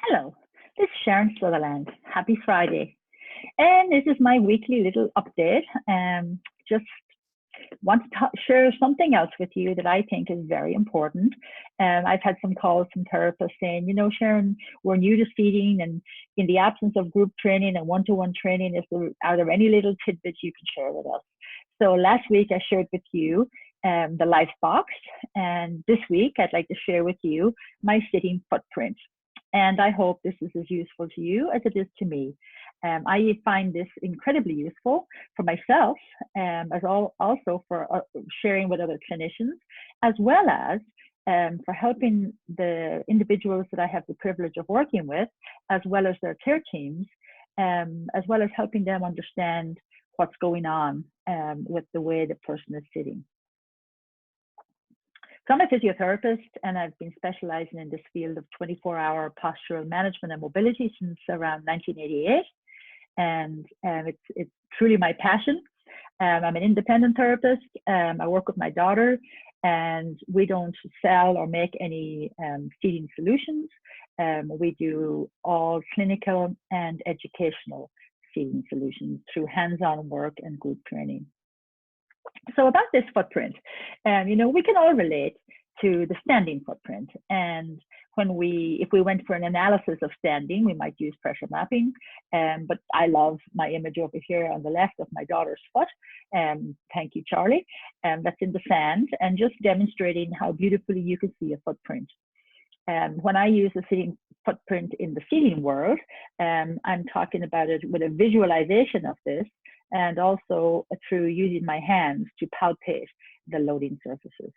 Hello, this is Sharon Sutherland. Happy Friday. And this is my weekly little update. Just want to share something else with you that I think is very important. I've had some calls from therapists saying, Sharon, we're new to feeding, and in the absence of group training and one-to-one training, are there any little tidbits you can share with us? So last week I shared with you the life box, and this week I'd like to share with you my sitting footprint. And I hope this is as useful to you as it is to me. I find this incredibly useful for myself, also for sharing with other clinicians, as well as for helping the individuals that I have the privilege of working with, as well as their care teams, as well as helping them understand what's going on with the way the person is sitting. So I'm a physiotherapist, and I've been specializing in this field of 24-hour postural management and mobility since around 1988. And it's truly my passion. I'm an independent therapist. I work with my daughter, and we don't sell or make any seating solutions. We do all clinical and educational seating solutions through hands-on work and group training. So about this footprint, we can all relate to the standing footprint. And if we went for an analysis of standing, we might use pressure mapping. But I love my image over here on the left of my daughter's foot. Thank you, Charlie. That's in the sand, and just demonstrating how beautifully you can see a footprint. When I use the sitting footprint in the seating world, I'm talking about it with a visualization of this, and also through using my hands to palpate the loading surfaces.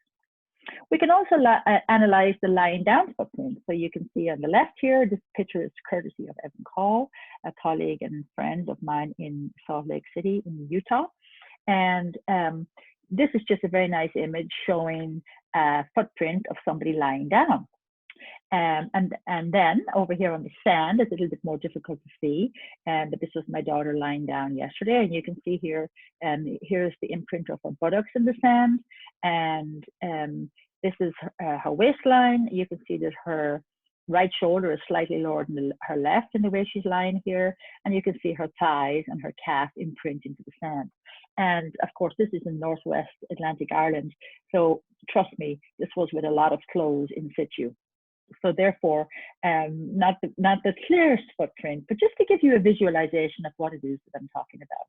We can also analyze the lying down footprint. So you can see on the left here, this picture is courtesy of Evan Call, a colleague and friend of mine in Salt Lake City in Utah. And this is just a very nice image showing a footprint of somebody lying down. And then over here on the sand, it's a little bit more difficult to see, but this was my daughter lying down yesterday, and you can see here, here's the imprint of her buttocks in the sand, and this is her waistline. You can see that her right shoulder is slightly lower than her left in the way she's lying here, and you can see her thighs and her calf imprint into the sand. And of course, this is in Northwest Atlantic Ireland, so trust me, this was with a lot of clothes in situ. So therefore, not the clearest footprint, but just to give you a visualization of what it is that I'm talking about.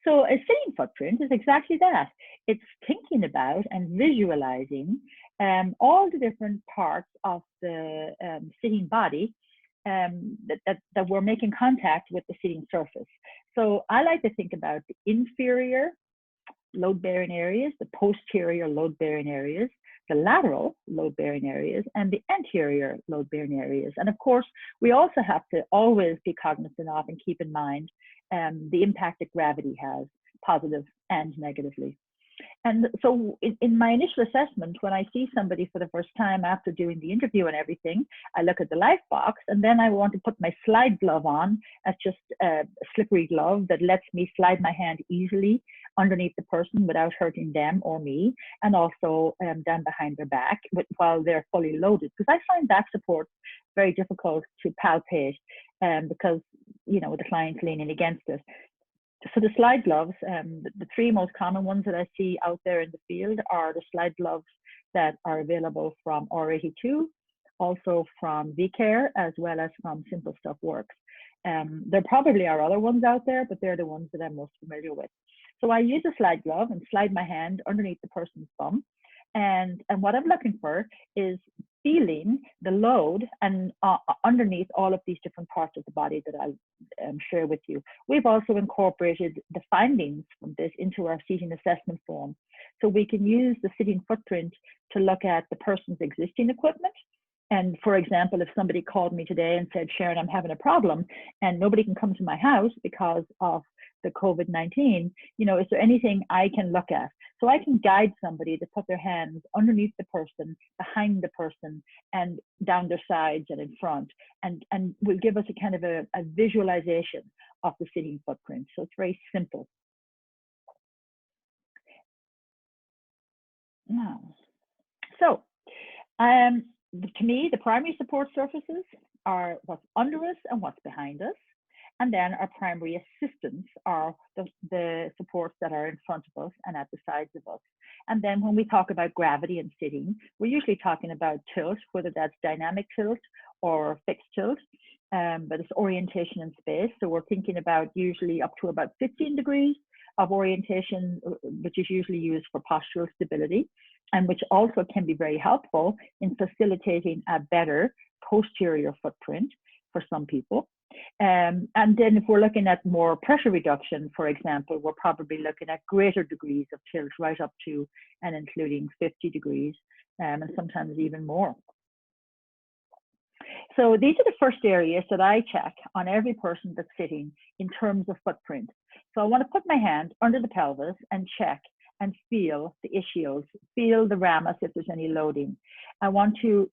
So a sitting footprint is exactly that. It's thinking about and visualizing all the different parts of the sitting body that we're making contact with the sitting surface. So I like to think about the inferior load-bearing areas, the posterior load-bearing areas, the lateral load-bearing areas, and the anterior load-bearing areas. And of course, we also have to always be cognizant of and keep in mind the impact that gravity has, positive and negatively. And so in my initial assessment, when I see somebody for the first time after doing the interview and everything, I look at the life box, and then I want to put my slide glove on as just a slippery glove that lets me slide my hand easily underneath the person without hurting them or me, and also down behind their back while they're fully loaded. Because I find back support very difficult to palpate because, the client's leaning against it. So the slide gloves, the three most common ones that I see out there in the field are the slide gloves that are available from R82, also from VCare, as well as from Simple Stuff Works. There probably are other ones out there, but they're the ones that I'm most familiar with. So I use a slide glove and slide my hand underneath the person's thumb. And what I'm looking for is feeling the load and underneath all of these different parts of the body that I'll share with you. We've also incorporated the findings from this into our seating assessment form. So we can use the sitting footprint to look at the person's existing equipment. And for example, if somebody called me today and said, Sharon, I'm having a problem and nobody can come to my house because of the COVID-19, is there anything I can look at? So I can guide somebody to put their hands underneath the person, behind the person, and down their sides and in front, and will give us a kind of a visualization of the sitting footprint. So it's very simple. Now, so to me, the primary support surfaces are what's under us and what's behind us. And then our primary assistants are the supports that are in front of us and at the sides of us. And then when we talk about gravity and sitting, we're usually talking about tilt, whether that's dynamic tilt or fixed tilt, but it's orientation in space. So we're thinking about usually up to about 15 degrees of orientation, which is usually used for postural stability, and which also can be very helpful in facilitating a better posterior footprint for some people. And then if we're looking at more pressure reduction, for example, we're probably looking at greater degrees of tilt, right up to and including 50 degrees, and sometimes even more. So these are the first areas that I check on every person that's sitting in terms of footprint. So I want to put my hand under the pelvis and check and feel the ischials, feel the ramus if there's any loading. I want to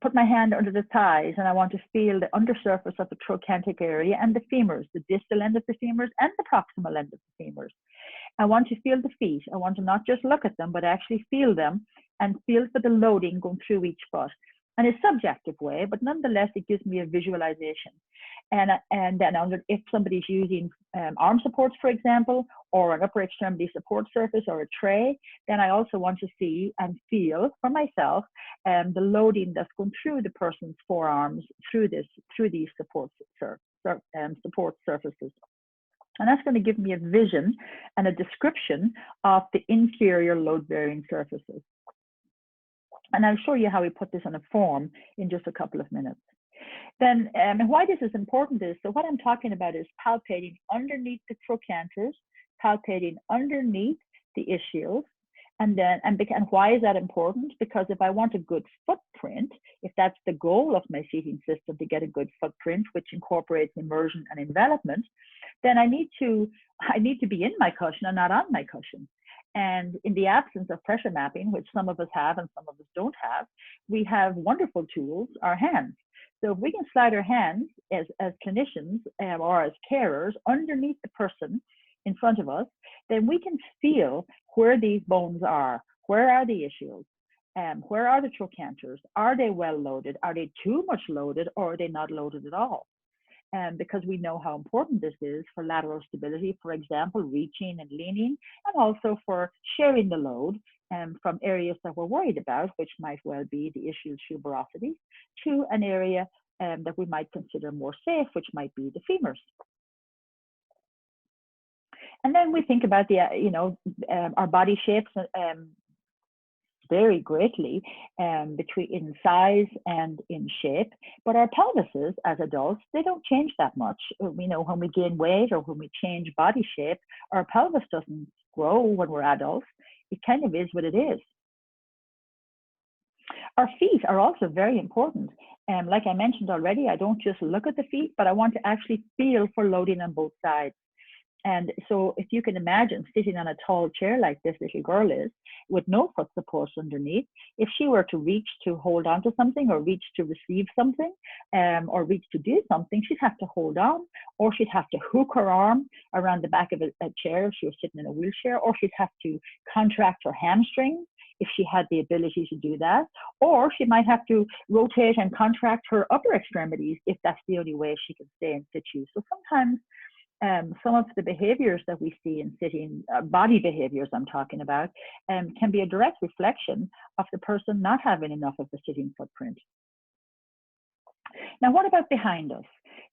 put my hand under the thighs and I want to feel the undersurface of the trochanteric area and the femurs, the distal end of the femurs and the proximal end of the femurs. I want to feel the feet. I want to not just look at them, but actually feel them and feel for the loading going through each foot. In a subjective way, but nonetheless, it gives me a visualization. And then if somebody's using arm supports, for example, or an upper extremity support surface or a tray, then I also want to see and feel for myself the loading that's going through the person's forearms through these support surfaces. And that's going to give me a vision and a description of the inferior load-bearing surfaces. And I'll show you how we put this on a form in just a couple of minutes. Then why this is important is, so what I'm talking about is palpating underneath the trochanters, palpating underneath the ischials, and why is that important? Because if I want a good footprint, if that's the goal of my seating system, to get a good footprint, which incorporates immersion and envelopment, then I need to be in my cushion and not on my cushion. And in the absence of pressure mapping, which some of us have and some of us don't have, we have wonderful tools, our hands. So if we can slide our hands as clinicians or as carers underneath the person in front of us, then we can feel where these bones are. Where are the ischials? Where are the trochanters? Are they well loaded? Are they too much loaded, or are they not loaded at all? Because we know how important this is for lateral stability, for example, reaching and leaning, and also for sharing the load from areas that we're worried about, which might well be the ischial tuberosity, to an area that we might consider more safe, which might be the femurs. And then we think about our body shapes vary greatly in size and in shape, but our pelvises as adults, they don't change that much. We know when we gain weight or when we change body shape, our pelvis doesn't grow when we're adults. It kind of is what it is. Our feet are also very important. Like I mentioned already, I don't just look at the feet, but I want to actually feel for loading on both sides. And so if you can imagine sitting on a tall chair like this little girl is, with no foot supports underneath, if she were to reach to hold on to something, or reach to receive something, or reach to do something, she'd have to hold on, or she'd have to hook her arm around the back of a chair if she was sitting in a wheelchair, or she'd have to contract her hamstrings if she had the ability to do that, or she might have to rotate and contract her upper extremities if that's the only way she can stay in situ. So sometimes some of the behaviors that we see in sitting, body behaviors I'm talking about, can be a direct reflection of the person not having enough of the sitting footprint. Now, what about behind us?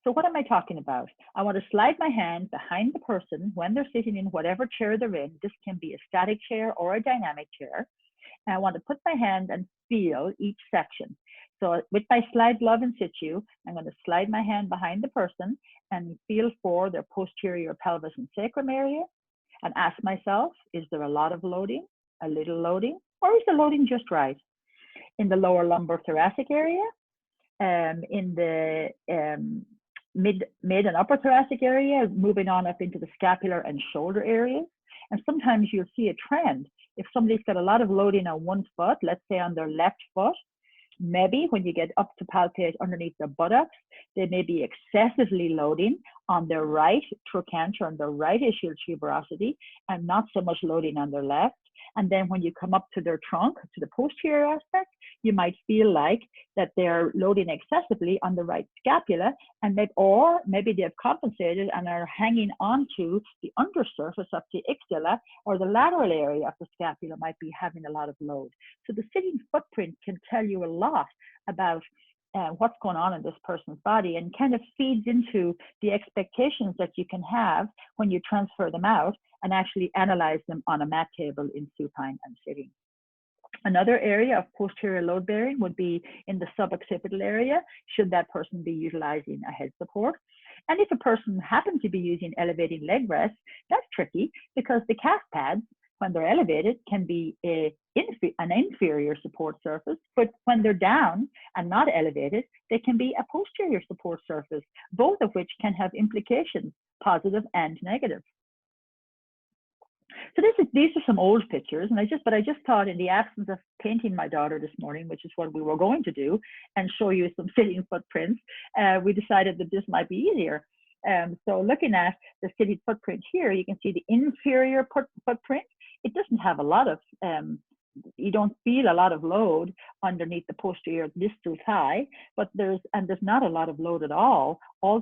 So what am I talking about? I want to slide my hand behind the person when they're sitting in whatever chair they're in. This can be a static chair or a dynamic chair. And I want to put my hand and feel each section. So with my slide glove in situ, I'm going to slide my hand behind the person and feel for their posterior pelvis and sacrum area, and ask myself, is there a lot of loading, a little loading, or is the loading just right? In the lower lumbar thoracic area, in the mid and upper thoracic area, moving on up into the scapular and shoulder areas. And sometimes you'll see a trend. If somebody's got a lot of loading on one foot, let's say on their left foot, maybe when you get up to palpate underneath their buttocks, they may be excessively loading on their right trochanter and their right ischial tuberosity, and not so much loading on their left. And then when you come up to their trunk, to the posterior aspect, you might feel like that they're loading excessively on the right scapula, and or maybe they've compensated and are hanging onto the undersurface of the axilla, or the lateral area of the scapula might be having a lot of load. So the sitting footprint can tell you a lot about what's going on in this person's body, and kind of feeds into the expectations that you can have when you transfer them out and actually analyze them on a mat table in supine and sitting. Another area of posterior load bearing would be in the suboccipital area, should that person be utilizing a head support. And if a person happens to be using elevating leg rests, that's tricky, because the calf pads, when they're elevated, can be an inferior support surface, but when they're down and not elevated, they can be a posterior support surface, both of which can have implications, positive and negative. So these are some old pictures, and I just thought, in the absence of painting my daughter this morning, which is what we were going to do, and show you some sitting footprints, we decided that this might be easier. So looking at the sitting footprint here, you can see the inferior footprint. It doesn't have a lot of, you don't feel a lot of load underneath the posterior distal thigh, but there's not a lot of load at all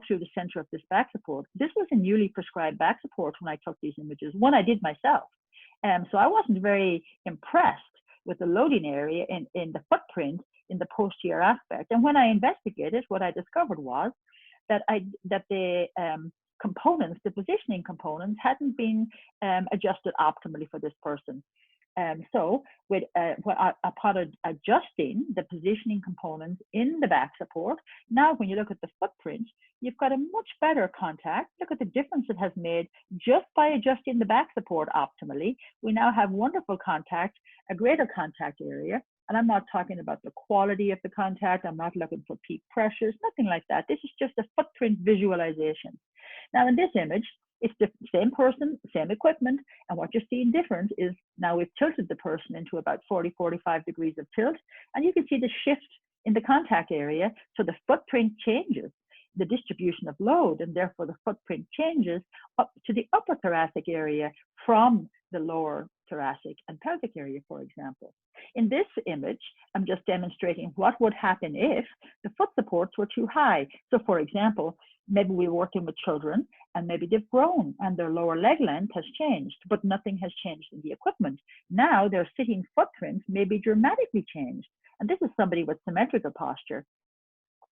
through the center of this back support. This was a newly prescribed back support when I took these images, one I did myself. So I wasn't very impressed with the loading area in the footprint in the posterior aspect. And when I investigated, what I discovered was that the components, the positioning components, hadn't been adjusted optimally for this person. So upon adjusting the positioning components in the back support, now when you look at the footprint, you've got a much better contact. Look at the difference it has made just by adjusting the back support optimally. We now have wonderful contact, a greater contact area. And I'm not talking about the quality of the contact. I'm not looking for peak pressures, nothing like that. This is just a footprint visualization. Now in this image, it's the same person, same equipment, and what you're seeing different is now we've tilted the person into about 40-45 degrees of tilt, and you can see the shift in the contact area, so the footprint changes, the distribution of load, and therefore the footprint changes up to the upper thoracic area from the lower thoracic and pelvic area, for example. In this image, I'm just demonstrating what would happen if the foot supports were too high. So for example, maybe we're working with children and maybe they've grown and their lower leg length has changed, but nothing has changed in the equipment. Now their sitting footprint may be dramatically changed. And this is somebody with symmetrical posture.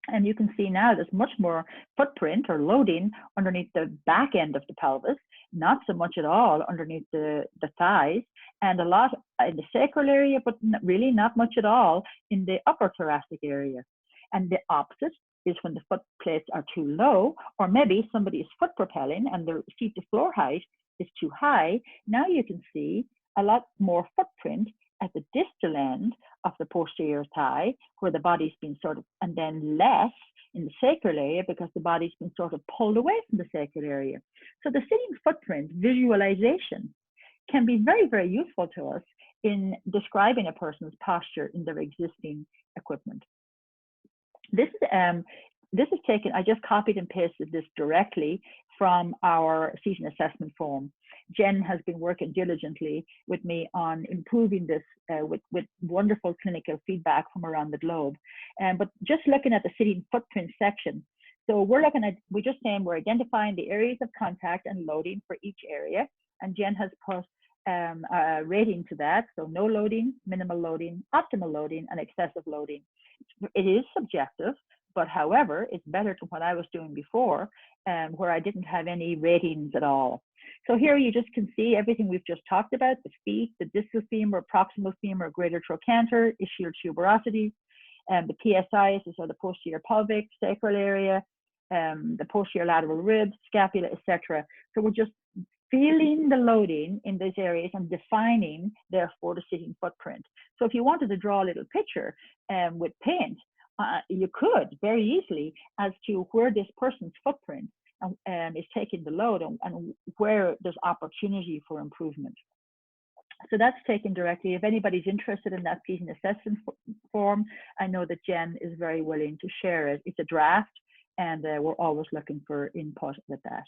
And you can see now there's much more footprint or loading underneath the back end of the pelvis, not so much at all underneath the thighs, and a lot in the sacral area, but really not much at all in the upper thoracic area. And the opposite is when the foot plates are too low, or maybe somebody is foot propelling and their seat to floor height is too high. Now you can see a lot more footprint at the distal end of the posterior thigh, where the body's been sort of, and then less in the sacral area because the body's been sort of pulled away from the sacral area. So the sitting footprint visualization can be very, very useful to us in describing a person's posture in their existing equipment. This is taken, I just copied and pasted this directly from our season assessment form. Jen has been working diligently with me on improving this with wonderful clinical feedback from around the globe. But just looking at the sitting footprint section, so we're just saying we're identifying the areas of contact and loading for each area. And Jen has put a rating to that. So no loading, minimal loading, optimal loading, and excessive loading. It is subjective, but however, it's better than what I was doing before, where I didn't have any ratings at all. So here you just can see everything we've just talked about: the feet, the distal femur, proximal femur, greater trochanter, ischial tuberosity, the PSIs, so the posterior pelvic, sacral area, the posterior lateral ribs, scapula, etc. So we're just feeling the loading in these areas and defining, therefore, the sitting footprint. So if you wanted to draw a little picture with paint, you could very easily as to where this person's footprint is taking the load and where there's opportunity for improvement. So that's taken directly. If anybody's interested in that season assessment form, I know that Jen is very willing to share it. It's a draft, and we're always looking for input with that.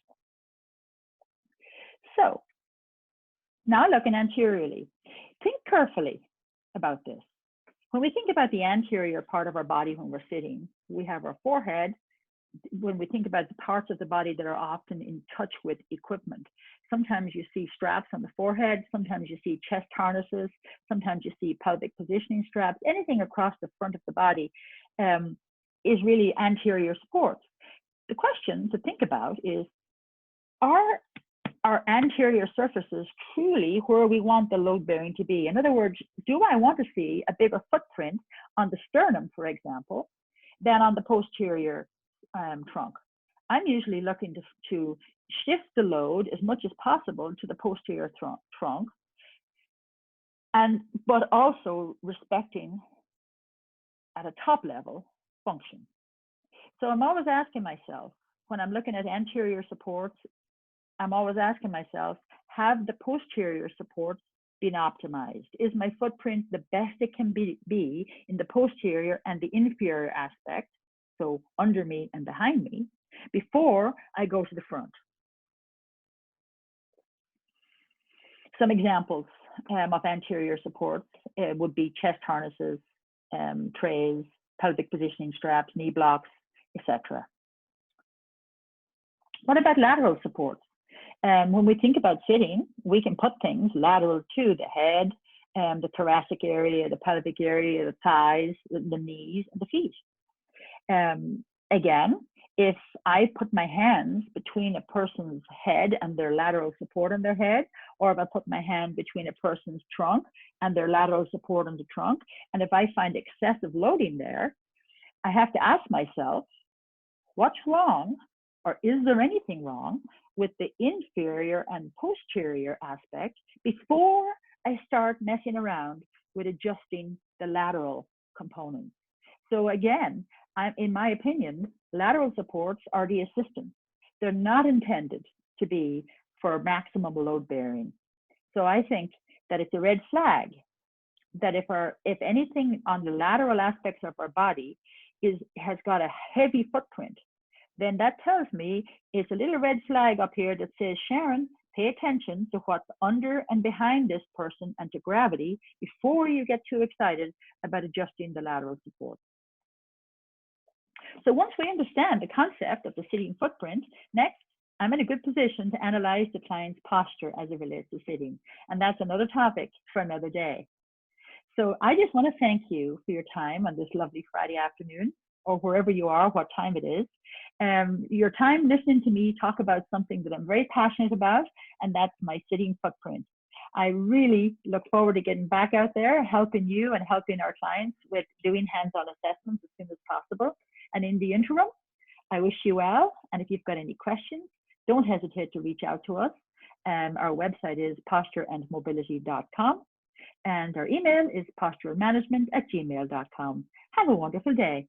So now looking anteriorly. carefully about this. When we think about the anterior part of our body when we're sitting, we have our forehead. When we think about the parts of the body that are often in touch with equipment, sometimes you see straps on the forehead, sometimes you see chest harnesses, sometimes you see pelvic positioning straps. Anything across the front of the body is really anterior supports. The question to think about is, are our anterior surfaces truly where we want the load bearing to be? In other words, do I want to see a bigger footprint on the sternum, for example, than on the posterior trunk? I'm usually looking to shift the load as much as possible to the posterior trunk, but also respecting at a top level function. So I'm always asking myself, when I'm looking at anterior supports, I'm always asking myself, have the posterior supports been optimized? Is my footprint the best it can be in the posterior and the inferior aspect, so under me and behind me, before I go to the front? Some examples of anterior supports would be chest harnesses, trays, pelvic positioning straps, knee blocks, etc. What about lateral supports? When we think about sitting, we can put things lateral to the head, the thoracic area, the pelvic area, the thighs, the knees, and the feet. Again, if I put my hands between a person's head and their lateral support on their head, or if I put my hand between a person's trunk and their lateral support on the trunk, and if I find excessive loading there, I have to ask myself, what's wrong, or is there anything wrong with the inferior and posterior aspect before I start messing around with adjusting the lateral components? So again, in my opinion, lateral supports are the assistants. They're not intended to be for maximum load bearing. So I think that it's a red flag that if anything on the lateral aspects of our body has got a heavy footprint, then that tells me it's a little red flag up here that says, Sharon, pay attention to what's under and behind this person and to gravity before you get too excited about adjusting the lateral support. So once we understand the concept of the sitting footprint, next, I'm in a good position to analyze the client's posture as it relates to sitting. And that's another topic for another day. So I just want to thank you for your time on this lovely Friday afternoon, or wherever you are, what time it is. Your time listening to me talk about something that I'm very passionate about, and that's my sitting footprint. I really look forward to getting back out there, helping you and helping our clients with doing hands-on assessments as soon as possible. And in the interim, I wish you well. And if you've got any questions, don't hesitate to reach out to us. Our website is postureandmobility.com. And our email is posturalmanagement@gmail.com. Have a wonderful day.